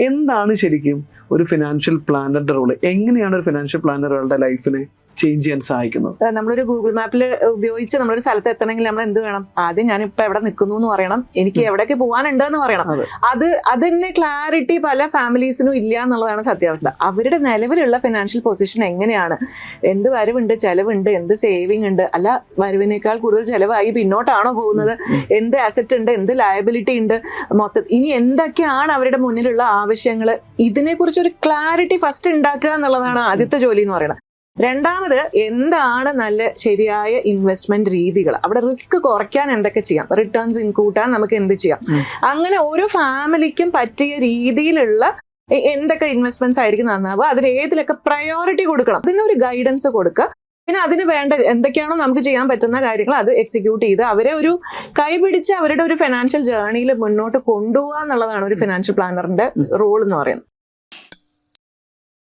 എന്താണ് ശരിക്കും ഒരു ഫിനാൻഷ്യൽ പ്ലാനറുടെ റോള്? എങ്ങനെയാണ് ഒരു ഫിനാൻഷ്യൽ പ്ലാനറുകളുടെ ലൈഫിനെ ചേഞ്ച് ചെയ്യാൻ സഹായിക്കുന്നത്? നമ്മളൊരു ഗൂഗിൾ മാപ്പിൽ ഉപയോഗിച്ച് നമ്മളൊരു സ്ഥലത്ത് എത്തണമെങ്കിൽ നമ്മൾ എന്ത് വേണം? ആദ്യം ഞാനിപ്പോൾ എവിടെ നിൽക്കുന്നു എന്ന് പറയണം, എനിക്ക് എവിടേക്ക് പോകാനുണ്ട് എന്ന് പറയണം. അതിന് ക്ലാരിറ്റി പല ഫാമിലീസിനും ഇല്ല എന്നുള്ളതാണ് സത്യാവസ്ഥ. അവരുടെ നിലവിലുള്ള ഫിനാൻഷ്യൽ പൊസിഷൻ എങ്ങനെയാണ്, എന്ത് വരവുണ്ട്, ചെലവുണ്ട്, എന്ത് സേവിങ് ഉണ്ട്, അല്ല വരവിനേക്കാൾ കൂടുതൽ ചെലവായി പിന്നോട്ടാണോ പോകുന്നത്, എന്ത് അസറ്റ് ഉണ്ട്, എന്ത് ലയബിലിറ്റി ഉണ്ട്, മൊത്തത്തിൽ ഇനി എന്തൊക്കെയാണ് അവരുടെ മുന്നിലുള്ള ആവശ്യങ്ങൾ, ഇതിനെക്കുറിച്ചൊരു ക്ലാരിറ്റി ഫസ്റ്റ് ഉണ്ടാക്കുക എന്നുള്ളതാണ് ആദ്യത്തെ ജോലി എന്ന് പറയുന്നത്. രണ്ടാമത്, എന്താണ് നല്ല ശരിയായ ഇൻവെസ്റ്റ്മെന്റ് രീതികൾ, അവിടെ റിസ്ക് കുറയ്ക്കാൻ എന്തൊക്കെ ചെയ്യാം, റിട്ടേൺസ് കൂട്ടാൻ നമുക്ക് എന്ത് ചെയ്യാം, അങ്ങനെ ഓരോ ഫാമിലിക്കും പറ്റിയ രീതിയിലുള്ള എന്തൊക്കെ ഇൻവെസ്റ്റ്മെന്റ്സ് ആയിരിക്കും നന്നാവുക, അതിന് ഏതിലൊക്കെ പ്രയോറിറ്റി കൊടുക്കണം, അതിനൊരു ഗൈഡൻസ് കൊടുക്കുക. പിന്നെ അതിന് വേണ്ട എന്തൊക്കെയാണോ നമുക്ക് ചെയ്യാൻ പറ്റുന്ന കാര്യങ്ങൾ അത് എക്സിക്യൂട്ട് ചെയ്ത് അവരെ ഒരു കൈപിടിച്ച് അവരുടെ ഒരു ഫിനാൻഷ്യൽ ജേർണിയിൽ മുന്നോട്ട് കൊണ്ടുപോകുക എന്നുള്ളതാണ് ഒരു ഫിനാൻഷ്യൽ പ്ലാനറിന്റെ റോൾ എന്ന് പറയുന്നത്.